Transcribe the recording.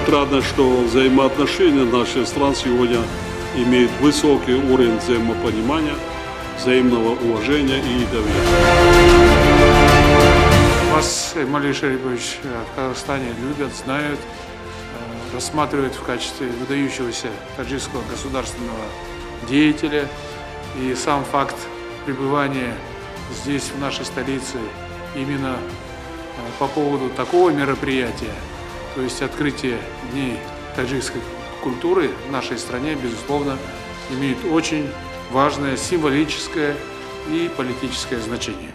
Отрадно, что взаимоотношения наших стран сегодня имеют высокий уровень взаимопонимания, взаимного уважения и доверия. Вас, Эмомали Шарипович, в Казахстане любят, знают, рассматривают в качестве выдающегося таджикского государственного деятеля. И сам факт пребывания здесь, в нашей столице, именно по поводу такого мероприятия, то есть открытие Дней таджикской культуры в нашей стране, безусловно, имеет очень важное символическое и политическое значение.